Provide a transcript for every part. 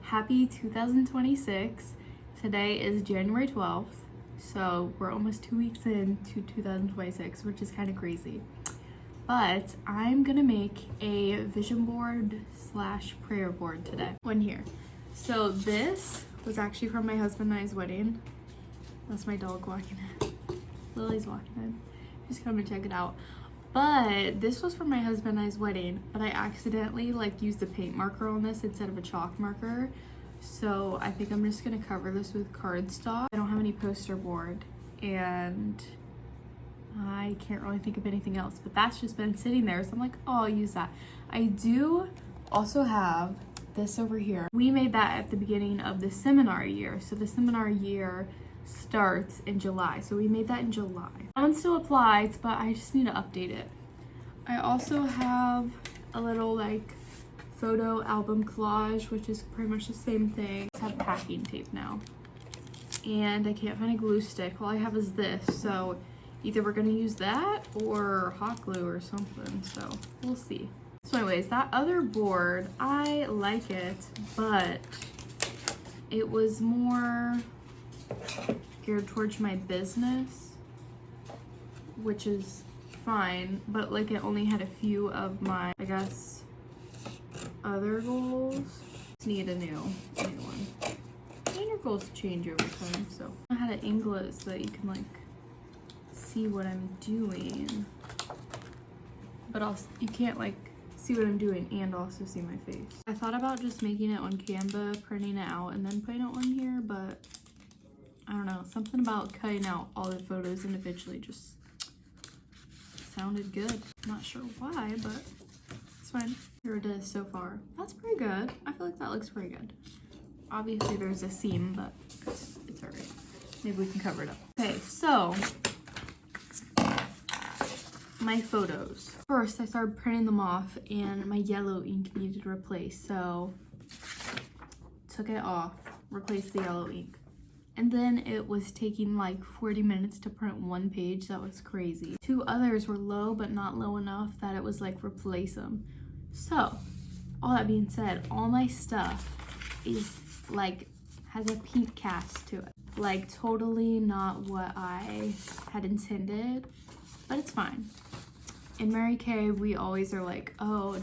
Happy 2026. Today is January 12th, so we're almost 2 weeks into 2026, which is kind of crazy. But I'm gonna make a vision board slash prayer board today. One here. So this was actually from my husband and I's wedding. That's my dog walking in. Lily's walking in. Just come to check it out. But this was from my husband and I's wedding, but I accidentally used a paint marker on this instead of a chalk marker. So I think I'm just gonna cover this with cardstock. I don't have any poster board and I can't really think of anything else, but that's just been sitting there. So I'm like, oh, I'll use that. I do also have this over here. We made that at the beginning of the seminar year. So the seminar year starts in July. So we made that in July. That one still applies, but I just need to update it. I also have a little photo album collage, which is pretty much the same thing. I have packing tape now. And I can't find a glue stick. All I have is this. So either we're gonna use that or hot glue or something. So we'll see. So anyways, that other board, I like it, but it was more geared towards my business, which is fine, but it only had a few of my, I guess, other goals. Just need a new one. And your goals change over time, so I know how to angle it so that you can see what I'm doing, but also you can't see what I'm doing and also see my face. I thought about just making it on Canva, printing it out, and then putting it on here, but I don't know, something about cutting out all the photos individually just sounded good. I'm not sure why, but it's fine. Here it is so far. That's pretty good. I feel like that looks pretty good. Obviously there's a seam, but it's alright. Maybe we can cover it up. Okay, so my photos. First, I started printing them off and my yellow ink needed replaced, so took it off, replaced the yellow ink. And then it was taking 40 minutes to print one page. That was crazy. Two others were low, but not low enough that it was replace them. So, all that being said, all my stuff is has a pink cast to it. Totally not what I had intended, but it's fine. In Mary Kay, we always are oh,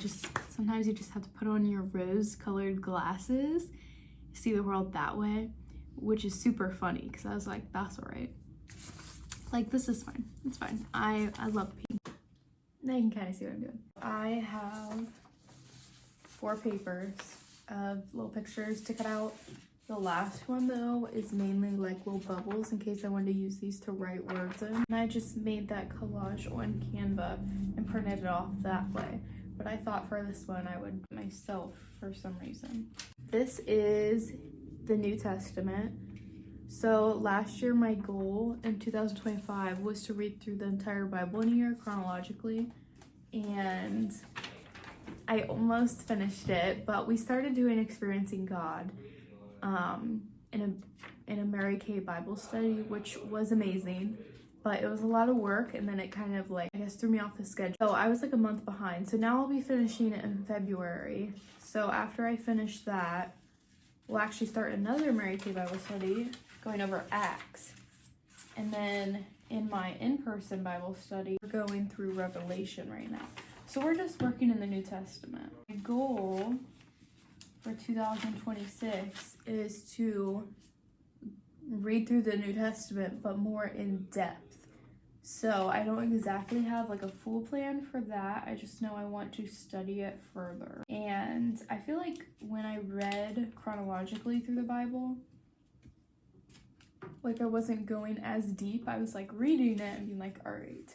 sometimes you just have to put on your rose-colored glasses, see the world that way. Which is super funny because I was like, that's all right. This is fine. It's fine. I love pink. Now you can kind of see what I'm doing. I have 4 papers of little pictures to cut out. The last one though is mainly little bubbles in case I wanted to use these to write words in. And I just made that collage on Canva and printed it off that way. But I thought for this one I would myself for some reason. This is the New Testament. So last year my goal in 2025 was to read through the entire Bible in a year chronologically, and I almost finished it, but we started doing Experiencing God in a Mary Kay Bible study, which was amazing, but it was a lot of work, and then it kind of I guess threw me off the schedule. So I was a month behind. So now I'll be finishing it in February. So after I finish that, we'll actually start another Mary Kay Bible study going over Acts. And then in my in-person Bible study, we're going through Revelation right now. So we're just working in the New Testament. My goal for 2026 is to read through the New Testament, but more in depth. So I don't exactly have a full plan for that. I just know I want to study it further. And I feel when I read chronologically through the Bible, I wasn't going as deep. I was reading it and being all right.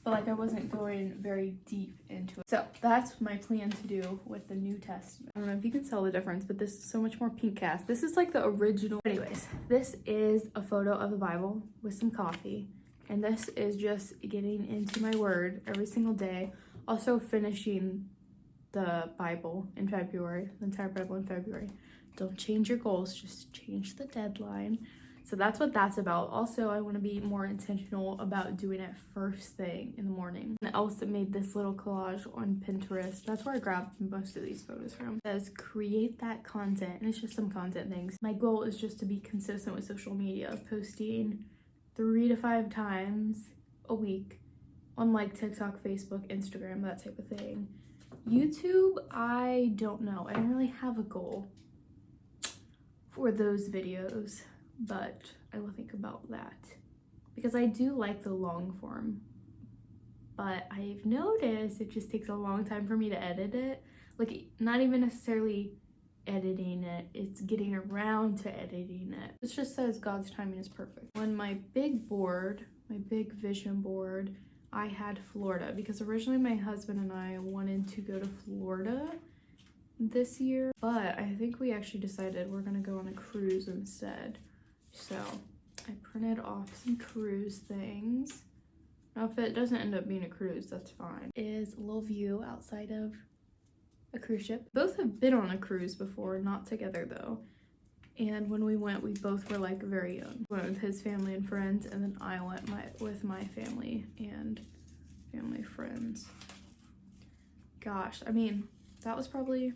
But I wasn't going very deep into it. So that's my plan to do with the New Testament. I don't know if you can tell the difference, but this is so much more pink cast. This is the original. Anyways, this is a photo of the Bible with some coffee. And this is just getting into my word every single day. Also finishing the Bible in February, the entire Bible in February. Don't change your goals, just change the deadline. So that's what that's about. Also, I want to be more intentional about doing it first thing in the morning. And Elsa made this little collage on Pinterest. That's where I grabbed most of these photos from. It says create that content, and it's just some content things. My goal is just to be consistent with social media, posting 3 to 5 times a week on like TikTok, Facebook, Instagram, that type of thing. YouTube, I don't know. I don't really have a goal for those videos, but I will think about that because I do like the long form, but I've noticed it just takes a long time for me to edit it. Like, not even necessarily editing it, it's getting around to editing it. It just says God's timing is perfect. On my big board, my big vision board, I had Florida because originally my husband and I wanted to go to Florida this year, but I think we actually decided we're gonna go on a cruise instead. So I printed off some cruise things. Now if it doesn't end up being a cruise, that's fine. Is a little view outside of a cruise ship. Both have been on a cruise before, not together though. And when we went, we both were like very young. Went with his family and friends, and then I went with my family and family friends. Gosh, I mean, that was probably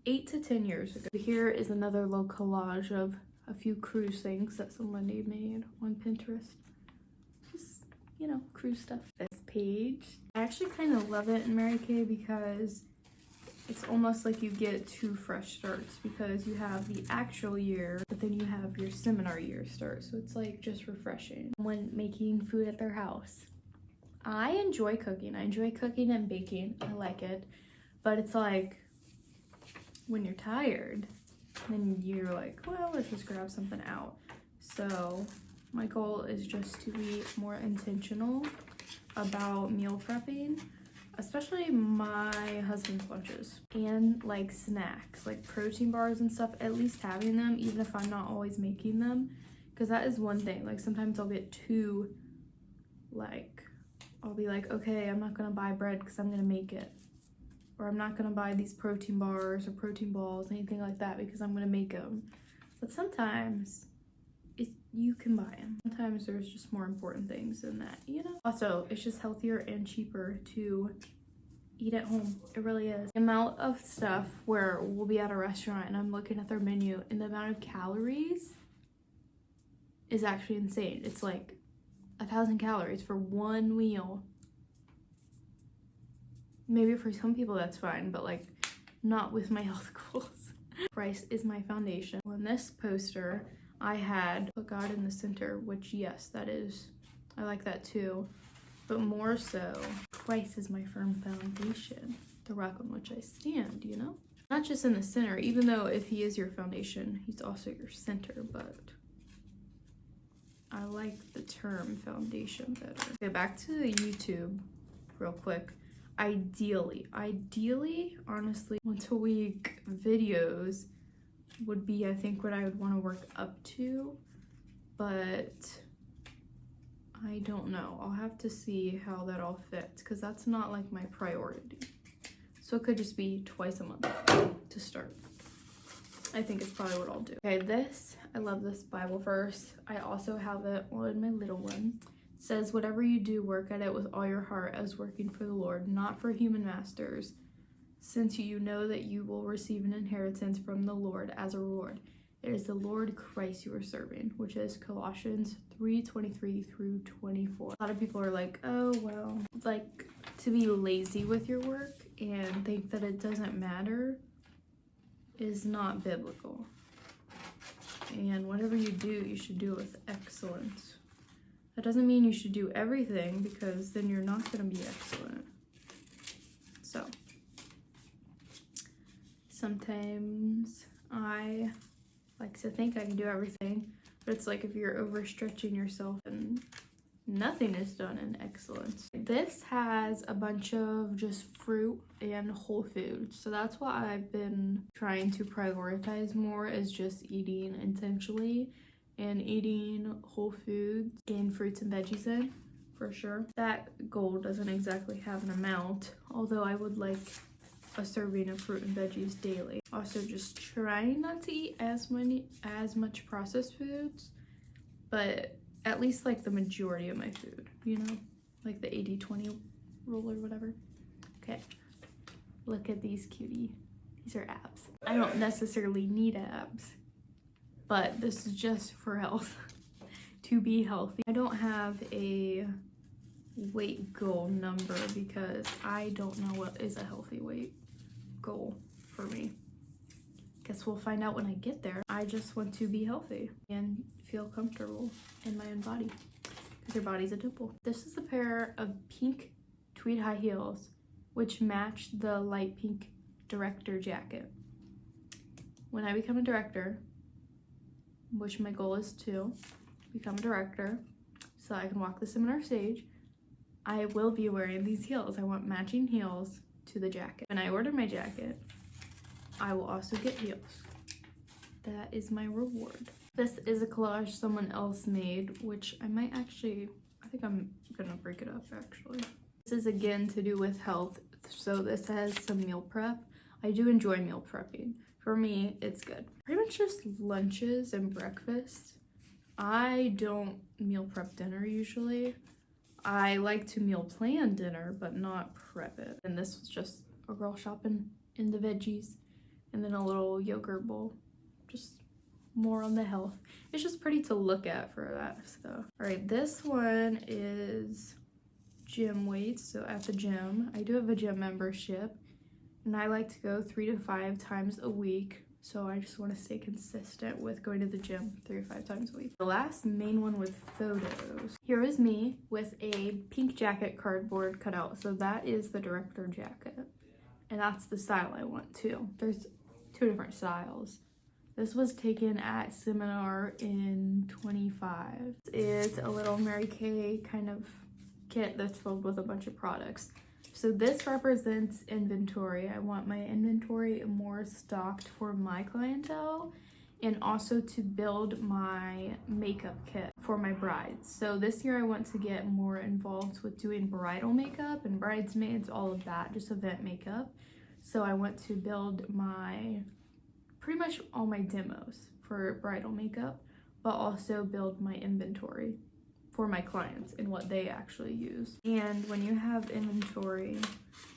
8 to 10 years ago. Here is another little collage of a few cruise things that somebody made on Pinterest. Just, you know, cruise stuff. This page, I actually kind of love it in Mary Kay because it's almost like you get 2 fresh starts because you have the actual year, but then you have your seminar year start. So it's like just refreshing. When making food at their house, I enjoy cooking. I enjoy cooking and baking. I like it. But it's like when you're tired, then you're like, well, let's just grab something out. So my goal is just to be more intentional about meal prepping, especially my husband's lunches, and like snacks, like protein bars and stuff, at least having them, even if I'm not always making them, because that is one thing. Like sometimes I'll get too, like, I'll be like, okay, I'm not gonna buy bread because I'm gonna make it, or I'm not gonna buy these protein bars or protein balls, anything like that, because I'm gonna make them. But sometimes you can buy them. Sometimes there's just more important things than that, you know? Also, it's just healthier and cheaper to eat at home. It really is. The amount of stuff where we'll be at a restaurant and I'm looking at their menu and the amount of calories is actually insane. It's like 1,000 calories for one meal. Maybe for some people that's fine, but like not with my health goals. Christ is my foundation. On this poster, I had put God in the center, which yes, that is, I like that too. But more so, Christ is my firm foundation, the rock on which I stand, you know? Not just in the center, even though if he is your foundation, he's also your center, but I like the term foundation better. Okay, back to the YouTube real quick. Ideally, honestly, once a week videos would be, I think, what I would want to work up to, but I don't know. I'll have to see how that all fits because that's not like my priority. So it could just be twice a month to start. I think it's probably what I'll do. Okay, I love this Bible verse. I also have it on my little one. It says, whatever you do, work at it with all your heart as working for the Lord, not for human masters, since you know that you will receive an inheritance from the Lord as a reward. It is the Lord Christ you are serving, which is Colossians 3:23 through 24. A lot of people are like, oh, well, like to be lazy with your work and think that it doesn't matter is not biblical. And whatever you do, you should do it with excellence. That doesn't mean you should do everything because then you're not going to be excellent. So sometimes I like to think I can do everything, but it's like if you're overstretching yourself and nothing is done in excellence. This has a bunch of just fruit and whole foods, so that's what I've been trying to prioritize more, is just eating intentionally and eating whole foods and fruits and veggies in, for sure. That goal doesn't exactly have an amount, although I would like a serving of fruit and veggies daily. Also, just trying not to eat as much processed foods, but at least like the majority of my food, you know, like the 80-20 rule or whatever. Okay, look at these cutie. These are abs. I don't necessarily need abs, but this is just for health, to be healthy. I don't have a weight goal number because I don't know what is a healthy weight goal for me. Guess we'll find out when I get there. I just want to be healthy and feel comfortable in my own body because your body's a temple. This is a pair of pink tweed high heels which match the light pink director jacket. When I become a director, which my goal is to become a director so I can walk the seminar stage, I will be wearing these heels. I want matching heels to the jacket. When I order my jacket, I will also get heels. That is my reward. This is a collage someone else made, which I think I'm gonna break it up actually. This is again to do with health. So this has some meal prep. I do enjoy meal prepping. For me, it's good. Pretty much just lunches and breakfast. I don't meal prep dinner usually. I like to meal plan dinner, but not prep it. And this was just a girl shopping in the veggies and then a little yogurt bowl. Just more on the health. It's just pretty to look at for that stuff. All right, this one is gym weights. So at the gym, I do have a gym membership and I like to go 3 to 5 times a week. So I just want to stay consistent with going to the gym 3 to 5 times a week. The last main one with photos. Here is me with a pink jacket cardboard cutout. So that is the director jacket. And that's the style I want too. There's 2 different styles. This was taken at seminar in 25. This is a little Mary Kay kind of kit that's filled with a bunch of products. So this represents inventory. I want my inventory more stocked for my clientele and also to build my makeup kit for my brides. So this year I want to get more involved with doing bridal makeup and bridesmaids, all of that, just event makeup. So I want to build pretty much all my demos for bridal makeup, but also build my inventory for my clients and what they actually use. And when you have inventory,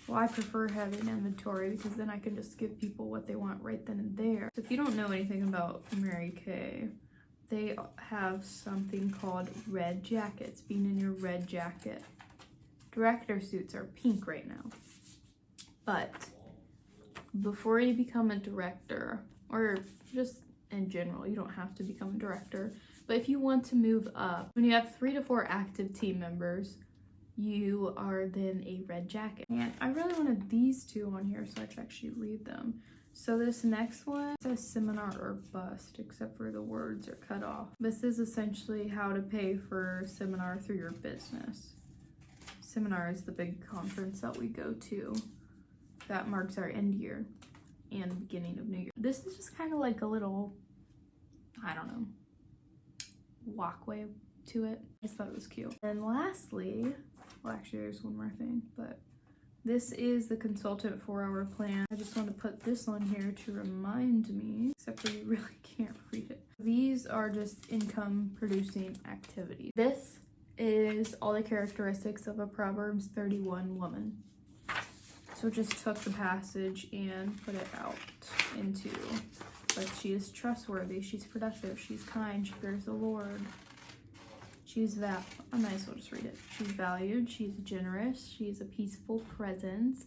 well, I prefer having inventory because then I can just give people what they want right then and there. So if you don't know anything about Mary Kay, they have something called red jackets, being in your red jacket. Director suits are pink right now. But before you become a director, or just in general, you don't have to become a director, but if you want to move up, when you have 3 to 4 active team members, you are then a red jacket. And I really wanted these 2 on here so I could actually read them. So this next one says seminar or bust, except for the words are cut off. This is essentially how to pay for seminar through your business. Seminar is the big conference that we go to that marks our end year and beginning of new year. This is just kind of like a little, I don't know, walkway to it. I just thought it was cute. And lastly, well actually there's one more thing, but this is the consultant 4-hour plan. I just want to put this on here to remind me, except for you really can't read it. These are just income producing activities. This is all the characteristics of a Proverbs 31 woman. So just took the passage and put it out into, like, she is trustworthy, she's productive, she's kind, she fears the Lord. I might as well just read it. She's valued, she's generous, she's a peaceful presence,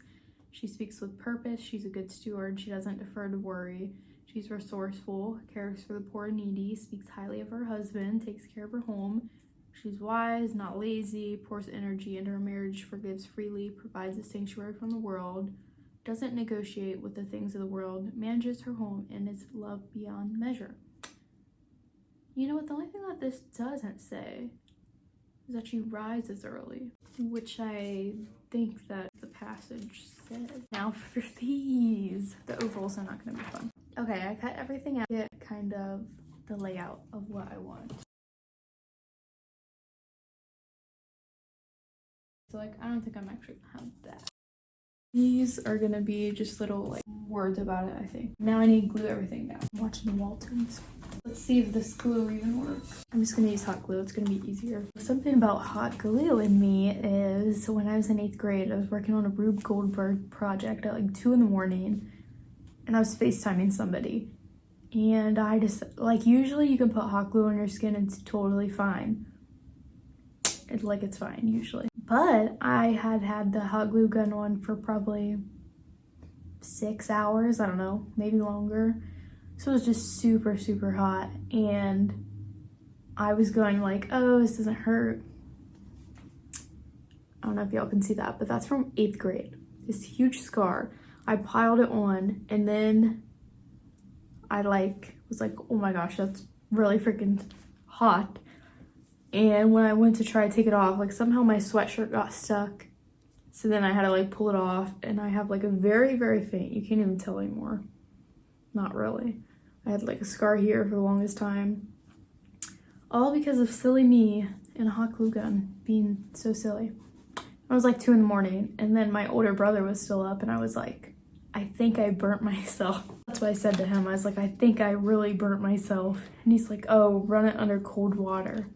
she speaks with purpose, she's a good steward, she doesn't defer to worry, she's resourceful, cares for the poor and needy, speaks highly of her husband, takes care of her home. She's wise, not lazy, pours energy into her marriage, forgives freely, provides a sanctuary from the world, doesn't negotiate with the things of the world, manages her home, and is loved beyond measure. You know what? The only thing that this doesn't say is that she rises early, which I think that the passage says. Now for these. The ovals are not going to be fun. Okay, I cut everything out to get kind of the layout of what I want. So, like, I don't think I'm actually gonna have that. These are gonna be just little like words about it, I think. Now I need to glue everything down. I'm watching the Waltons. Let's see if this glue even works. I'm just gonna use hot glue, it's gonna be easier. Something about hot glue in me is when I was in 8th grade, I was working on a Rube Goldberg project at like 2 in the morning and I was FaceTiming somebody. And I just, like, usually you can put hot glue on your skin and it's totally fine. It's fine usually. But I had the hot glue gun on for probably 6 hours, I don't know, maybe longer. So it was just super, super hot. And I was going like, oh, this doesn't hurt. I don't know if y'all can see that, but that's from 8th grade. This huge scar. I piled it on and then I was like, oh my gosh, that's really freaking hot. And when I went to try to take it off, like somehow my sweatshirt got stuck. So then I had to like pull it off and I have like a very, very faint, you can't even tell anymore. Not really. I had like a scar here for the longest time. All because of silly me and a hot glue gun being so silly. I was like 2 in the morning and then my older brother was still up and I was like, I think I burnt myself. That's what I said to him. I was like, I think I really burnt myself. And he's like, oh, run it under cold water.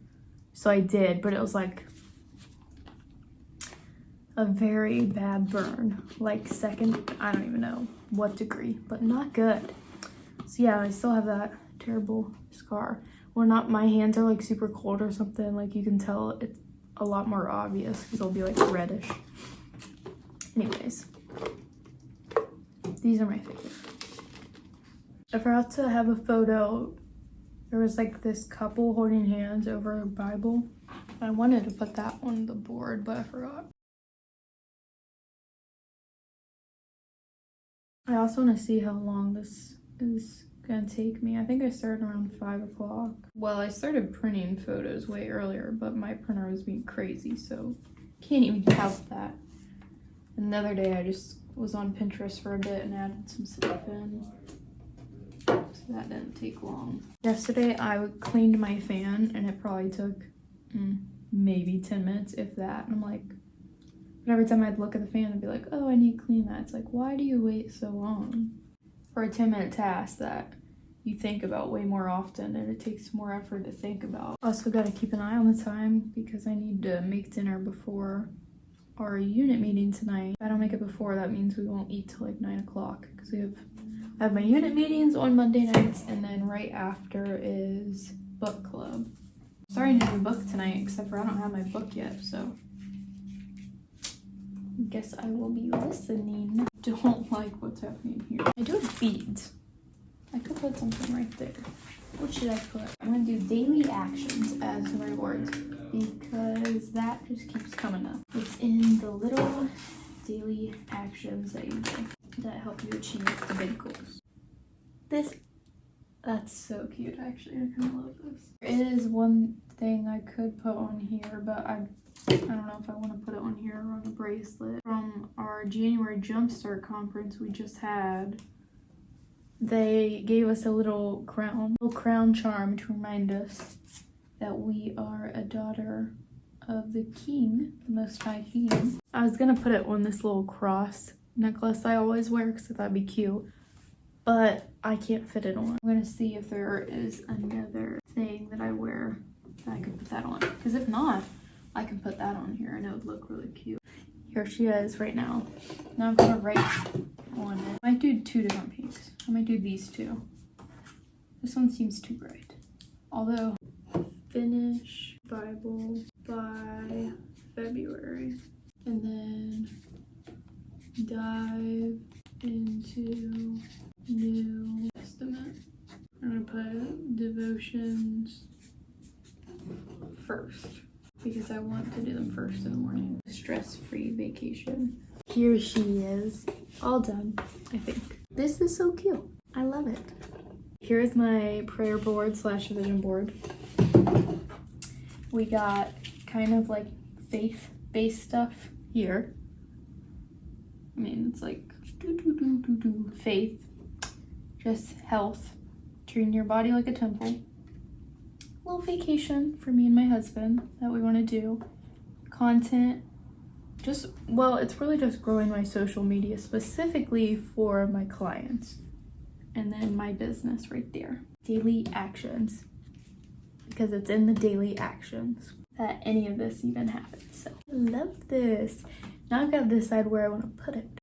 So I did, but it was like a very bad burn. Like second, I don't even know what degree, but not good. So yeah, I still have that terrible scar. Well, not, my hands are like super cold or something. Like you can tell it's a lot more obvious because it'll be like reddish. Anyways. These are my favorite. I forgot to have a photo. There was like this couple holding hands over a Bible. I wanted to put that on the board, but I forgot. I also want to see how long this is gonna take me. I think I started around 5 o'clock. Well, I started printing photos way earlier, but my printer was being crazy, so can't even count that. Another day I just was on Pinterest for a bit and added some stuff in. So that didn't take long. Yesterday I cleaned my fan and it probably took maybe 10 minutes, if that. And I'm like, but every time I'd look at the fan and be like, oh, I need to clean that. It's like, why do you wait so long for a 10-minute task that you think about way more often and it takes more effort to think about? Also gotta keep an eye on the time because I need to make dinner before our unit meeting tonight. If I don't make it before, that means we won't eat till like 9 o'clock because I have my unit meetings on Monday nights and then right after is book club. Starting to do a book tonight, except for I don't have my book yet, so I guess I will be listening. Don't like what's happening here. I do have beads. I could put something right there. What should I put? I'm gonna do daily actions as rewards because that just keeps coming up. It's in the little daily actions that you do that help you achieve the big goals. That's so cute, actually. I kind of love this. There is one thing I could put on here, but I don't know if I want to put it on here or on a bracelet. From our January Jumpstart conference we just had, they gave us a little crown charm to remind us that we are a daughter of the King, the Most High King. I was gonna put it on this little cross necklace I always wear because I thought it'd be cute, but I can't fit it on. I'm gonna see if there is another thing that I wear that I could put that on, because if not, I can put that on here and it would look really cute. Here she is right now. Now I'm gonna write on it. I might do 2 different pinks. I might do these 2. This one seems too bright. Although, finish Bible by February. And then dive into New Testament. I'm gonna put devotions first because I want to do them first in the morning. Stress-free vacation. Here she is, all done, I think. This is so cute. I love it. Here's my prayer board / vision board. We got kind of like faith-based stuff here. I mean, it's like faith, just health, treating your body like a temple. Little vacation for me and my husband that we want to do. Content, well, it's really just growing my social media specifically for my clients. And then my business right there. Daily actions. Because it's in the daily actions that any of this even happens. So, love this. Now I've got to decide where I want to put it.